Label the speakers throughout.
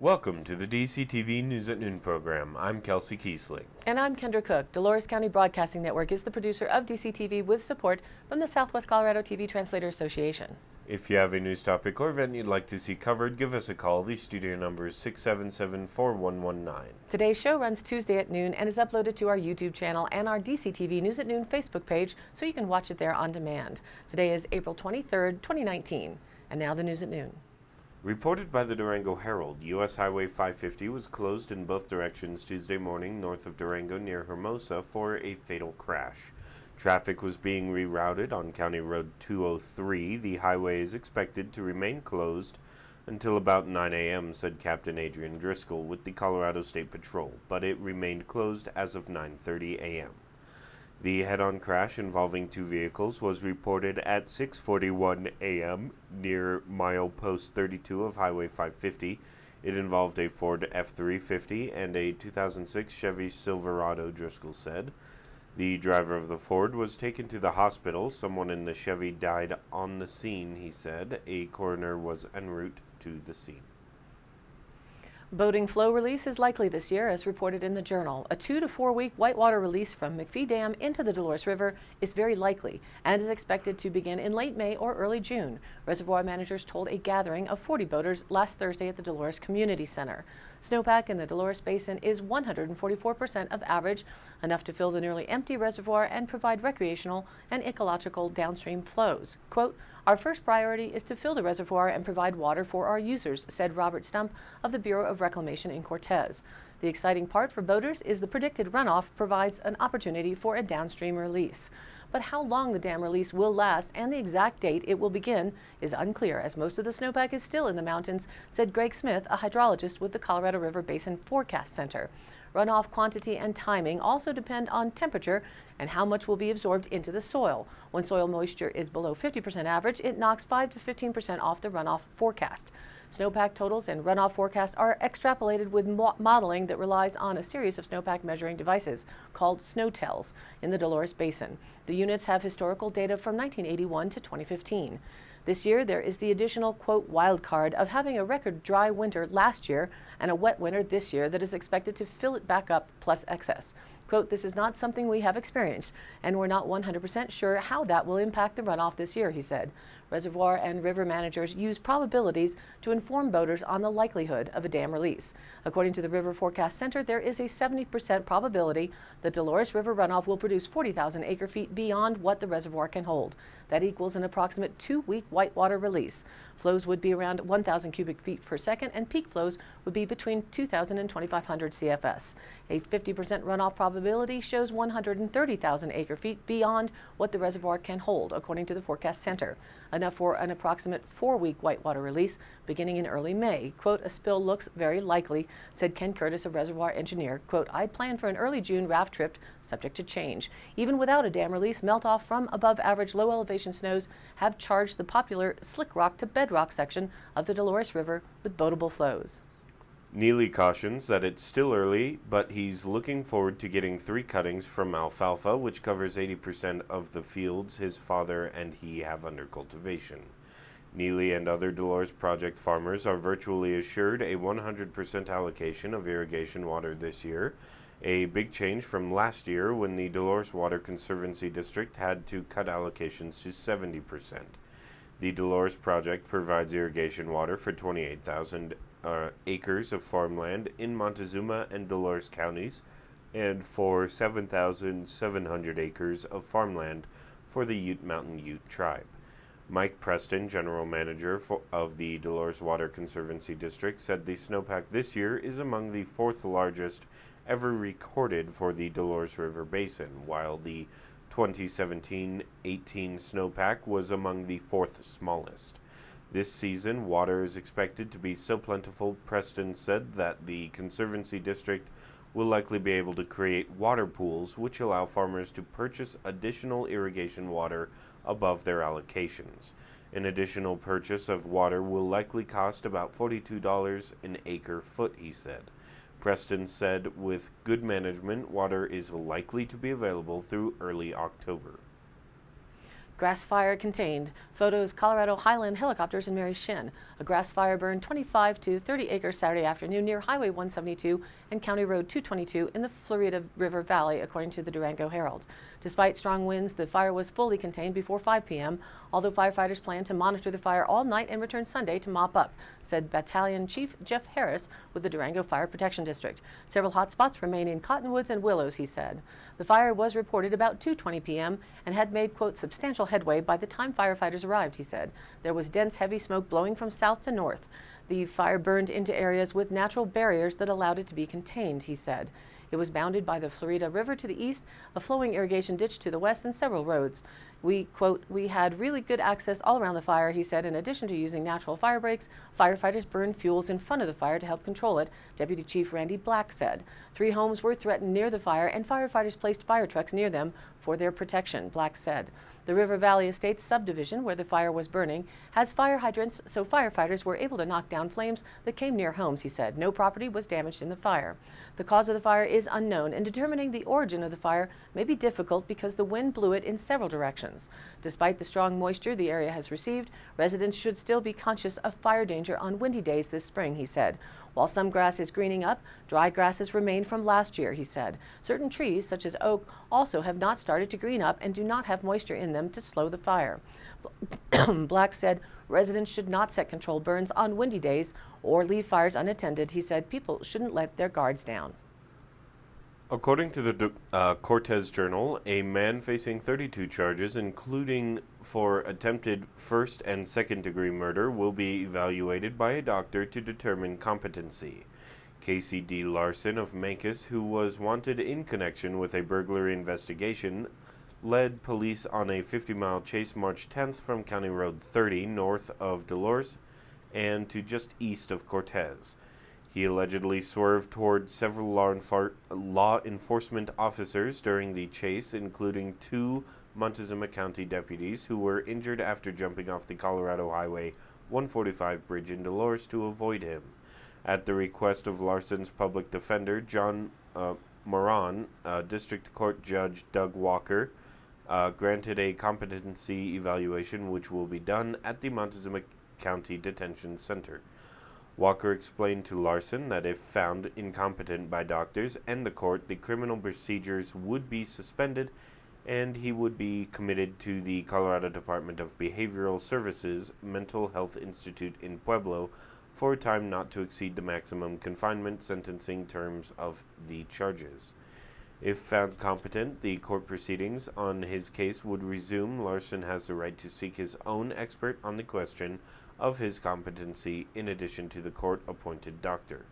Speaker 1: Welcome to the DCTV News at Noon program. I'm Kelsey Kiesling.
Speaker 2: And I'm Kendra Cook. Dolores County Broadcasting Network is the producer of DCTV with support from the Southwest Colorado TV Translator Association.
Speaker 1: If you have a news topic or event you'd like to see covered, give us a call. The studio number is 677-4119.
Speaker 2: Today's show runs Tuesday at noon and is uploaded to our YouTube channel and our DCTV News at Noon Facebook page, so you can watch it there on demand. Today is April 23rd, 2019. And now the news at noon.
Speaker 1: Reported by the Durango Herald, U.S. Highway 550 was closed in both directions Tuesday morning north of Durango near Hermosa for a fatal crash. Traffic was being rerouted on County Road 203. The highway is expected to remain closed until about 9 a.m., said Captain Adrian Driscoll with the Colorado State Patrol, but it remained closed as of 9:30 a.m. The head-on crash involving two vehicles was reported at 6:41 a.m. near milepost 32 of Highway 550. It involved a Ford F-350 and a 2006 Chevy Silverado, Driscoll said. The driver of the Ford was taken to the hospital. Someone in the Chevy died on the scene, he said. A coroner was en route to the scene.
Speaker 2: Boating flow release is likely this year, as reported in the Journal. A 2 to 4 week whitewater release from McPhee Dam into the Dolores River is very likely and is expected to begin in late May or early June, reservoir managers told a gathering of 40 boaters last Thursday at the Dolores Community Center. Snowpack in the Dolores Basin is 144% of average, enough to fill the nearly empty reservoir and provide recreational and ecological downstream flows. Quote, "Our first priority is to fill the reservoir and provide water for our users," said Robert Stump of the Bureau of Reclamation in Cortez. The exciting part for boaters is the predicted runoff provides an opportunity for a downstream release. But how long the dam release will last and the exact date it will begin is unclear, as most of the snowpack is still in the mountains, said Greg Smith, a hydrologist with the Colorado River Basin Forecast Center. Runoff quantity and timing also depend on temperature and how much will be absorbed into the soil. When soil moisture is below 50% average, it knocks 5 to 15% off the runoff forecast. Snowpack totals and runoff forecasts are extrapolated with modeling that relies on a series of snowpack measuring devices called SNOWTELs in the Dolores Basin. The units have historical data from 1981 to 2015. This year, there is the additional, quote, wild card of having a record dry winter last year and a wet winter this year that is expected to fill it back up plus excess. Quote, "This is not something we have experienced, and we're not 100% sure how that will impact the runoff this year," he said. Reservoir and river managers use probabilities to inform boaters on the likelihood of a dam release. According to the River Forecast Center, there is a 70% probability the Dolores River runoff will produce 40,000 acre-feet beyond what the reservoir can hold. That equals an approximate 2-week whitewater release. Flows would be around 1,000 cubic feet per second, and peak flows would be between 2,000 and 2,500 CFS. A 50% runoff probability shows 130,000 acre-feet beyond what the reservoir can hold, according to the Forecast Center. Enough for an approximate 4-week whitewater release beginning in early May. Quote, "A spill looks very likely," said Ken Curtis, a reservoir engineer. Quote, "I'd planned for an early June raft trip, subject to change." Even without a dam release, melt-off from above average low elevation snows have charged the popular Slick Rock to Bedrock section of the Dolores River with boatable flows.
Speaker 1: Neely cautions that it's still early, but he's looking forward to getting 3 cuttings from alfalfa, which covers 80% of the fields his father and he have under cultivation. Neely and other Dolores Project farmers are virtually assured a 100% allocation of irrigation water this year, a big change from last year when the Dolores Water Conservancy District had to cut allocations to 70%. The Dolores Project provides irrigation water for 28,000 acres of farmland in Montezuma and Dolores counties, and for 7,700 acres of farmland for the Ute Mountain Ute tribe. Mike Preston, general manager of the Dolores Water Conservancy District, said the snowpack this year is among the 4th largest ever recorded for the Dolores River Basin, while the 2017-18 snowpack was among the 4th smallest. This season, water is expected to be so plentiful, Preston said, that the Conservancy District will likely be able to create water pools which allow farmers to purchase additional irrigation water above their allocations. An additional purchase of water will likely cost about $42 an acre foot, he said. Preston said with good management, water is likely to be available through early October.
Speaker 2: Grass fire contained. Photos Colorado Highland helicopters and Mary Shin. A grass fire burned 25 to 30 acres Saturday afternoon near Highway 172 and County Road 222 in the Florida River Valley, according to the Durango Herald. Despite strong winds, the fire was fully contained before 5 p.m., although firefighters plan to monitor the fire all night and return Sunday to mop up, said Battalion Chief Jeff Harris with the Durango Fire Protection District. Several hot spots remain in Cottonwoods and Willows, he said. The fire was reported about 2:20 p.m. and had made, quote, substantial headway by the time firefighters arrived, he said. There was dense, heavy smoke blowing from south to north. The fire burned into areas with natural barriers that allowed it to be contained, he said. It was bounded by the Florida River to the east, a flowing irrigation ditch to the west, and several roads. We, quote, we had really good access all around the fire, he said. In addition to using natural fire breaks, firefighters burned fuels in front of the fire to help control it, Deputy Chief Randy Black said. 3 homes were threatened near the fire, and firefighters placed fire trucks near them for their protection, Black said. The River Valley Estates subdivision, where the fire was burning, has fire hydrants, so firefighters were able to knock down flames that came near homes, he said. No property was damaged in the fire. The cause of the fire is unknown, and determining the origin of the fire may be difficult because the wind blew it in several directions. Despite the strong moisture the area has received, residents should still be conscious of fire danger on windy days this spring, he said. While some grass is greening up, dry grasses remain from last year, he said. Certain trees, such as oak, also have not started to green up and do not have moisture in them to slow the fire. Black said residents should not set controlled burns on windy days or leave fires unattended. He said people shouldn't let their guards down.
Speaker 1: According to the Cortez Journal, a man facing 32 charges, including for attempted first and second degree murder, will be evaluated by a doctor to determine competency. Casey D. Larson of Mancos, who was wanted in connection with a burglary investigation, led police on a 50-mile chase March 10th from County Road 30 north of Dolores and to just east of Cortez. He allegedly swerved toward several law enforcement officers during the chase, including 2 Montezuma County deputies who were injured after jumping off the Colorado Highway 145 bridge in Dolores to avoid him. At the request of Larson's public defender, John Moran, District Court Judge Doug Walker granted a competency evaluation which will be done at the Montezuma County Detention Center. Walker explained to Larson that if found incompetent by doctors and the court, the criminal procedures would be suspended and he would be committed to the Colorado Department of Behavioral Services Mental Health Institute in Pueblo for a time not to exceed the maximum confinement sentencing terms of the charges. If found competent, the court proceedings on his case would resume. Larson has the right to seek his own expert on the question of his competency in addition to the court-appointed doctor.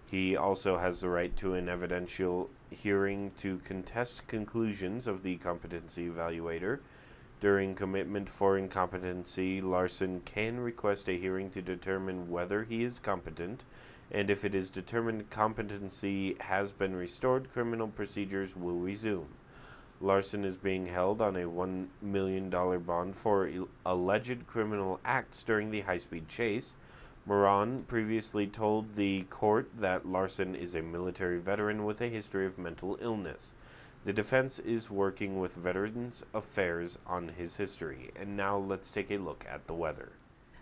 Speaker 1: He also has the right to an evidential hearing to contest conclusions of the competency evaluator. During commitment for incompetency, Larson can request a hearing to determine whether he is competent, and if it is determined competency has been restored, criminal procedures will resume. Larson is being held on a $1 million bond for alleged criminal acts during the high-speed chase. Moran previously told the court that Larson is a military veteran with a history of mental illness. The defense is working with Veterans Affairs on his history. And now let's take a look at the weather.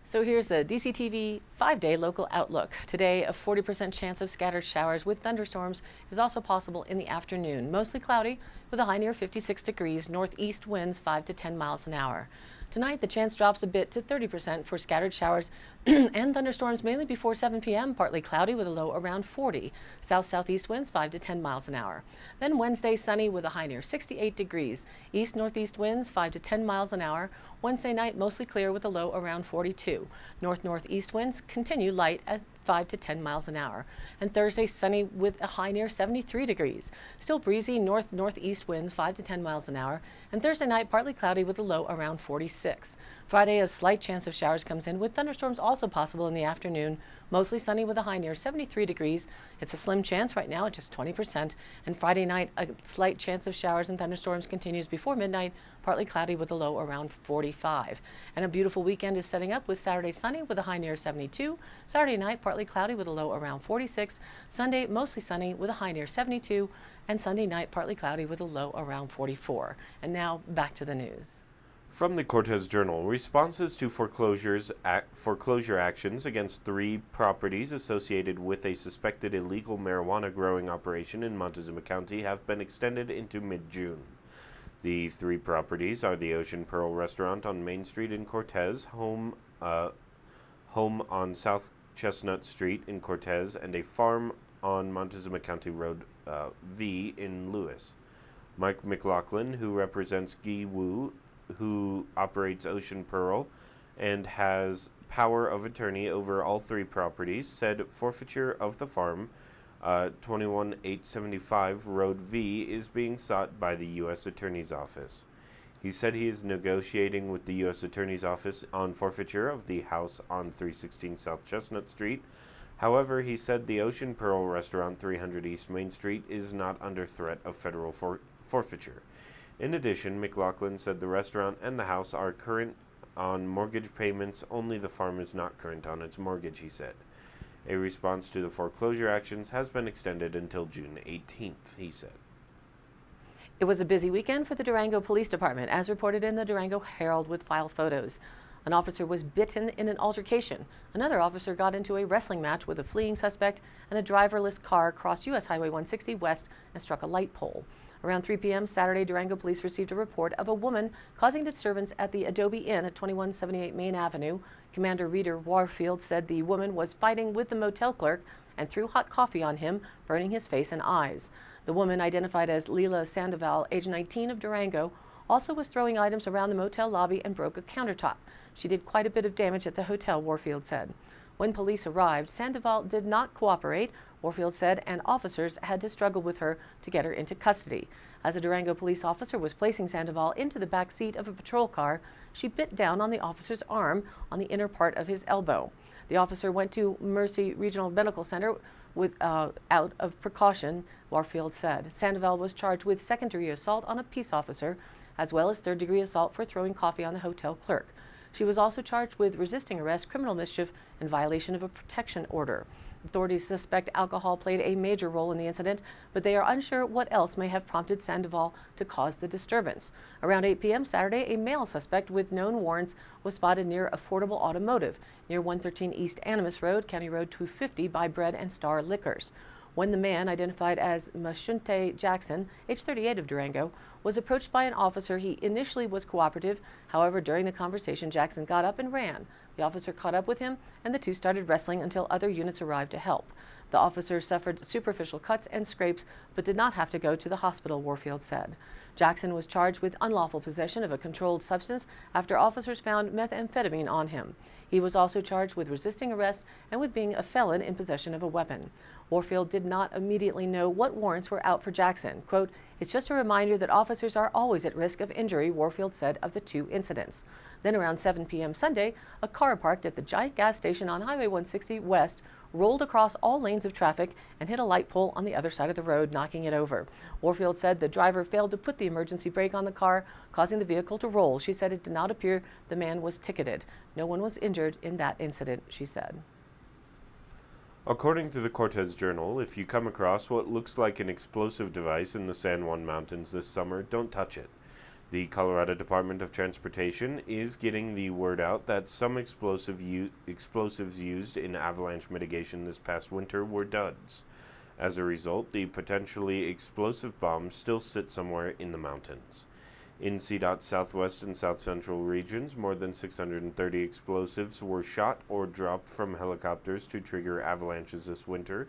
Speaker 2: So here's the DCTV 5-day local outlook. Today, a 40% chance of scattered showers with thunderstorms is also possible in the afternoon. Mostly cloudy with a high near 56 degrees, northeast winds 5 to 10 miles an hour. Tonight, the chance drops a bit to 30% for scattered showers and thunderstorms mainly before 7 p.m., partly cloudy with a low around 40. South-southeast winds 5 to 10 miles an hour. Then Wednesday, sunny with a high near 68 degrees. East-northeast winds 5 to 10 miles an hour. Wednesday night, mostly clear with a low around 42. North-northeast winds continue light at 5 to 10 miles an hour. And Thursday, sunny with a high near 73 degrees. Still breezy north-northeast winds 5 to 10 miles an hour. And Thursday night, partly cloudy with a low around 46. Friday, a slight chance of showers comes in with thunderstorms also possible in the afternoon. Mostly sunny with a high near 73 degrees. It's a slim chance right now at just 20%. And Friday night, a slight chance of showers and thunderstorms continues before midnight, partly cloudy with a low around 45. And a beautiful weekend is setting up with Saturday sunny with a high near 72. Saturday night, partly cloudy with a low around 46. Sunday, mostly sunny with a high near 72. And Sunday night, partly cloudy with a low around 44. And now back to the news.
Speaker 1: From the Cortez Journal, responses to foreclosure actions against 3 properties associated with a suspected illegal marijuana growing operation in Montezuma County have been extended into mid-June. The 3 properties are the Ocean Pearl restaurant on Main Street in Cortez, home on South Chestnut Street in Cortez, and a farm on Montezuma County Road V in Lewis. Mike McLaughlin, who represents Gi Wu, who operates Ocean Pearl and has power of attorney over all 3 properties, said forfeiture of the farm, 21875 Road V, is being sought by the U.S. Attorney's Office. He said he is negotiating with the U.S. Attorney's Office on forfeiture of the house on 316 South Chestnut Street. However, he said the Ocean Pearl restaurant, 300 East Main Street, is not under threat of federal forfeiture. In addition, McLaughlin said the restaurant and the house are current on mortgage payments, only the farm is not current on its mortgage, he said. A response to the foreclosure actions has been extended until June 18th, he said.
Speaker 2: It was a busy weekend for the Durango Police Department, as reported in the Durango Herald with file photos. An officer was bitten in an altercation. Another officer got into a wrestling match with a fleeing suspect, and a driverless car crossed U.S. Highway 160 west and struck a light pole. Around 3 p.m. Saturday, Durango police received a report of a woman causing disturbance at the Adobe Inn at 2178 Main Avenue. Commander Reeder Warfield said the woman was fighting with the motel clerk and threw hot coffee on him, burning his face and eyes. The woman, identified as Leila Sandoval, age 19, of Durango, also was throwing items around the motel lobby and broke a countertop. She did quite a bit of damage at the hotel, Warfield said. When police arrived, Sandoval did not cooperate, Warfield said, and officers had to struggle with her to get her into custody. As a Durango police officer was placing Sandoval into the back seat of a patrol car, she bit down on the officer's arm on the inner part of his elbow. The officer went to Mercy Regional Medical Center out of precaution, Warfield said. Sandoval was charged with second-degree assault on a peace officer, as well as third-degree assault for throwing coffee on the hotel clerk. She was also charged with resisting arrest, criminal mischief, and violation of a protection order. Authorities suspect alcohol played a major role in the incident, but they are unsure what else may have prompted Sandoval to cause the disturbance. Around 8 p.m. Saturday, a male suspect with known warrants was spotted near Affordable Automotive, near 113 East Animas Road, County Road 250, by Bread and Star Liquors. When the man, identified as Mashunte Jackson, age 38, of Durango, was approached by an officer, he initially was cooperative. However, during the conversation, Jackson got up and ran. The officer caught up with him, and the two started wrestling until other units arrived to help. The officer suffered superficial cuts and scrapes, but did not have to go to the hospital, Warfield said. Jackson was charged with unlawful possession of a controlled substance after officers found methamphetamine on him. He was also charged with resisting arrest and with being a felon in possession of a weapon. Warfield did not immediately know what warrants were out for Jackson. Quote, "It's just a reminder that officers are always at risk of injury," Warfield said of the two incidents. Then around 7 p.m. Sunday, a car parked at the Giant gas station on Highway 160 West rolled across all lanes of traffic and hit a light pole on the other side of the road, knocking it over. Warfield said the driver failed to put the emergency brake on the car, causing the vehicle to roll. She said it did not appear the man was ticketed. No one was injured in that incident, she said.
Speaker 1: According to the Cortez Journal, if you come across what looks like an explosive device in the San Juan Mountains this summer, don't touch it. The Colorado Department of Transportation is getting the word out that some explosives used in avalanche mitigation this past winter were duds. As a result, the potentially explosive bombs still sit somewhere in the mountains. In CDOT's southwest and south central regions, more than 630 explosives were shot or dropped from helicopters to trigger avalanches this winter.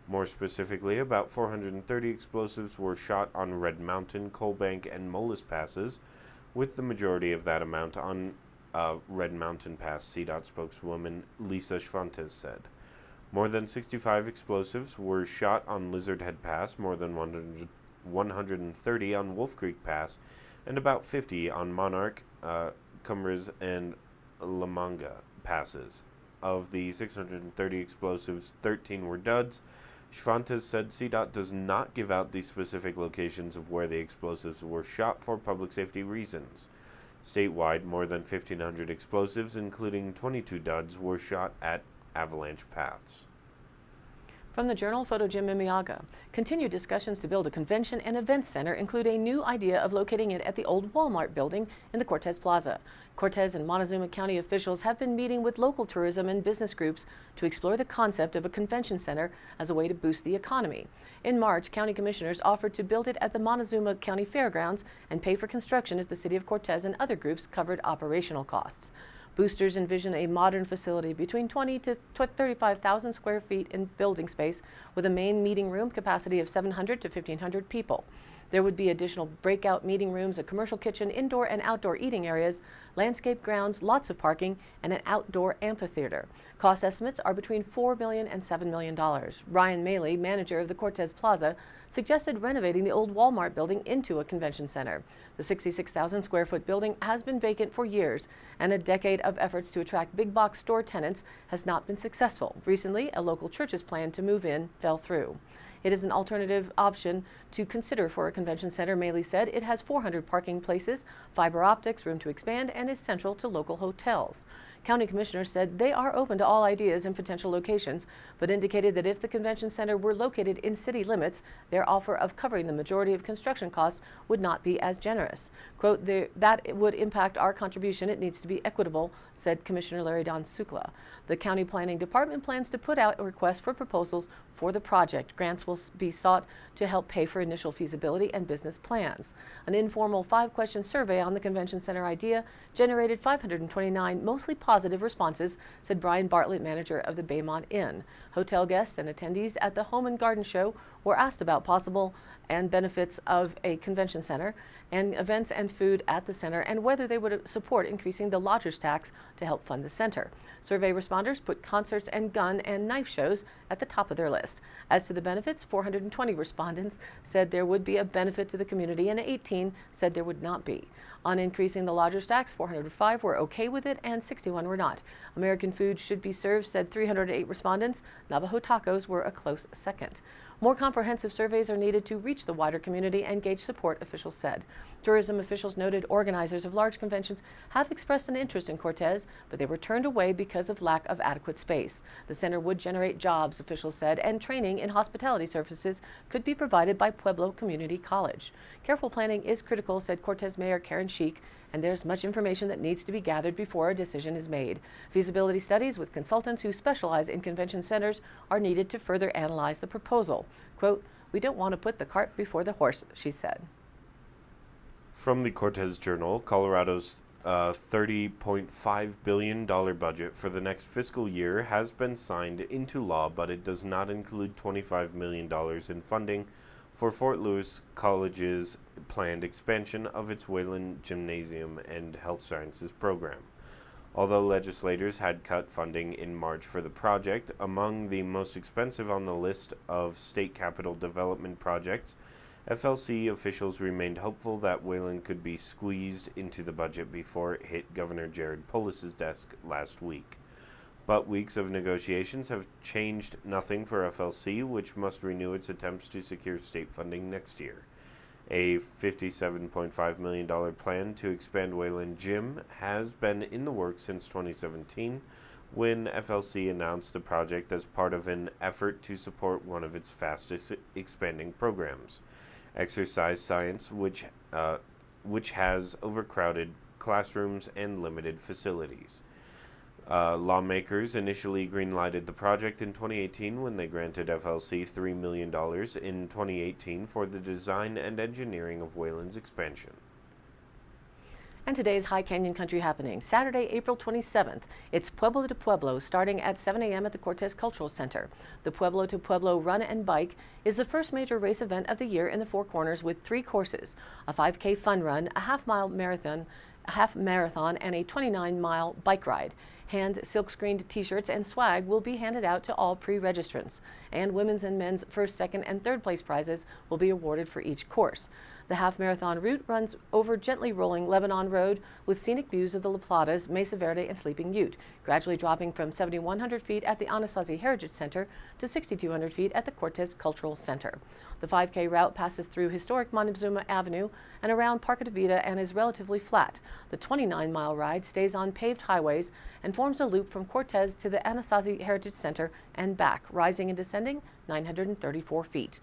Speaker 1: More specifically, about 430 explosives were shot on Red Mountain, Coal Bank, and Molas passes, with the majority of that amount on Red Mountain Pass, CDOT spokeswoman Lisa Schwantes said. More than 65 explosives were shot on Lizard Head Pass, more than 130 on Wolf Creek Pass, and about 50 on Monarch, Cumrez, and La Manga passes. Of the 630 explosives, 13 were duds. Schwantes said CDOT does not give out the specific locations of where the explosives were shot for public safety reasons. Statewide, more than 1,500 explosives, including 22 duds, were shot at avalanche paths.
Speaker 2: From the Journal, photo Jim Mimiaga. Continued discussions to build a convention and events center include a new idea of locating it at the old Walmart building in the Cortez Plaza. Cortez and Montezuma County officials have been meeting with local tourism and business groups to explore the concept of a convention center as a way to boost the economy. In March, county commissioners offered to build it at the Montezuma County Fairgrounds and pay for construction if the city of Cortez and other groups covered operational costs. Boosters envision a modern facility between 20 to 35,000 square feet in building space with a main meeting room capacity of 700 to 1,500 people. There would be additional breakout meeting rooms, a commercial kitchen, indoor and outdoor eating areas, landscape grounds, lots of parking, and an outdoor amphitheater. Cost estimates are between $4 million and $7 million. Ryan Maley, manager of the Cortez Plaza, suggested renovating the old Walmart building into a convention center. The 66,000 square foot building has been vacant for years, and a decade of efforts to attract big box store tenants has not been successful. Recently, a local church's plan to move in fell through. It is an alternative option to consider for a convention center, Maley said. It has 400 parking places, fiber optics, room to expand, and is central to local hotels. County commissioners said they are open to all ideas and potential locations, but indicated that if the convention center were located in city limits, their offer of covering the majority of construction costs would not be as generous. Quote, that would impact our contribution. It needs to be equitable, said Commissioner Larry Don Sukla. The county planning department plans to put out a request for proposals for the project. Grants will be sought to help pay for initial feasibility and business plans. An informal 5-question survey on the convention center idea generated 529 mostly positive responses, said Brian Bartlett, manager of the Baymont Inn. Hotel guests and attendees at the Home and Garden Show were asked about possible and benefits of a convention center and events and food at the center and whether they would support increasing the lodger's tax to help fund the center. Survey responders put concerts and gun and knife shows at the top of their list. As to the benefits, 420 respondents said there would be a benefit to the community and 18 said there would not be. On increasing the lodger's tax, 405 were okay with it and 61 were not. American food should be served, said 308 respondents. Navajo tacos were a close second. More comprehensive surveys are needed to reach the wider community and gauge support, officials said. Tourism officials noted organizers of large conventions have expressed an interest in Cortez, but they were turned away because of lack of adequate space. The center would generate jobs, officials said, and training in hospitality services could be provided by Pueblo Community College. Careful planning is critical, said Cortez Mayor Karen Sheik, and there's much information that needs to be gathered before a decision is made. Feasibility studies with consultants who specialize in convention centers are needed to further analyze the proposal. Quote, "We don't want to put the cart before the horse," she said.
Speaker 1: From the Cortez Journal, Colorado's $30.5 billion budget for the next fiscal year has been signed into law, but it does not include $25 million in funding for Fort Lewis College's planned expansion of its Wayland Gymnasium and Health Sciences program. Although legislators had cut funding in March for the project, among the most expensive on the list of state capital development projects, FLC officials remained hopeful that Wayland could be squeezed into the budget before it hit Governor Jared Polis's desk last week. But weeks of negotiations have changed nothing for FLC, which must renew its attempts to secure state funding next year. A $57.5 million plan to expand Wayland Gym has been in the works since 2017, when FLC announced the project as part of an effort to support one of its fastest expanding programs, exercise science, which has overcrowded classrooms and limited facilities. Lawmakers initially greenlighted the project in 2018 when they granted FLC $3 million in 2018 for the design and engineering of Wayland's expansion.
Speaker 2: And today's High Canyon Country happening. Saturday, April 27th. It's Pueblo to Pueblo, starting at 7 a.m. at the Cortez Cultural Center. The Pueblo to Pueblo Run and Bike is the first major race event of the year in the Four Corners with 3 courses, a 5K fun run, a half marathon, and a 29-mile bike ride. Hand silk-screened t-shirts and swag will be handed out to all pre-registrants, and women's and men's first, second, and third place prizes will be awarded for each course. The half marathon route runs over gently rolling Lebanon Road with scenic views of the La Platas, Mesa Verde, and Sleeping Ute, gradually dropping from 7,100 feet at the Anasazi Heritage Center to 6,200 feet at the Cortez Cultural Center. The 5K route passes through historic Montezuma Avenue and around Parque de Vida and is relatively flat. The 29-mile ride stays on paved highways and forms a loop from Cortez to the Anasazi Heritage Center and back, rising and descending 934 feet.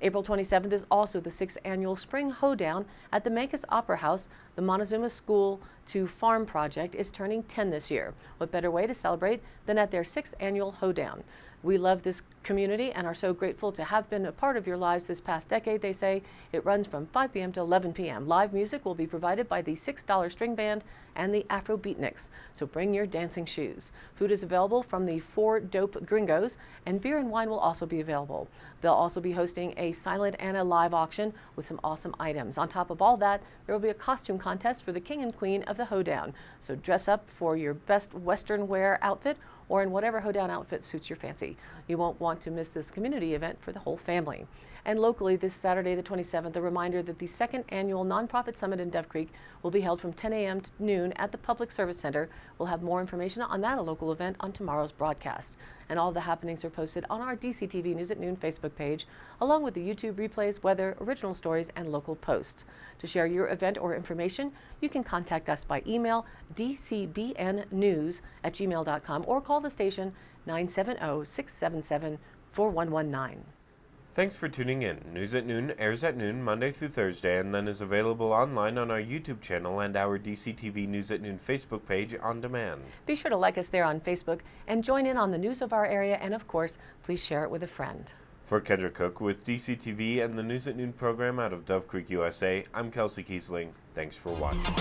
Speaker 2: April 27th is also the 6th annual Spring Hoedown at the Mancos Opera House. The Montezuma School to Farm project is turning 10 this year. What better way to celebrate than at their 6th annual Hoedown? We love this community and are so grateful to have been a part of your lives this past decade, they say. It runs from 5 p.m. to 11 p.m. Live music will be provided by the $6 String Band and the Afro Beatniks, so bring your dancing shoes. Food is available from the 4 Dope Gringos, and beer and wine will also be available. They'll also be hosting a Silent Anna live auction with some awesome items. On top of all that, there will be a costume contest for the king and queen of the Hoedown, so dress up for your best Western wear outfit or in whatever Hoedown outfit suits your fancy. You won't want to miss this community event for the whole family. And locally, this Saturday, the 27th, a reminder that the 2nd annual Nonprofit Summit in Dove Creek will be held from 10 a.m. to noon at the Public Service Center. We'll have more information on that local event on tomorrow's broadcast. And all the happenings are posted on our DCTV News at Noon Facebook page, along with the YouTube replays, weather, original stories, and local posts. To share your event or information, you can contact us by email dcbnnews@gmail.com or call the station 970-677-4119.
Speaker 1: Thanks for tuning in. News at Noon airs at noon Monday through Thursday and then is available online on our YouTube channel and our DCTV News at Noon Facebook page on demand.
Speaker 2: Be sure to like us there on Facebook and join in on the news of our area, and of course, please share it with a friend.
Speaker 1: For Kendra Cook with DCTV and the News at Noon program out of Dove Creek, USA, I'm Kelsey Kiesling. Thanks for watching.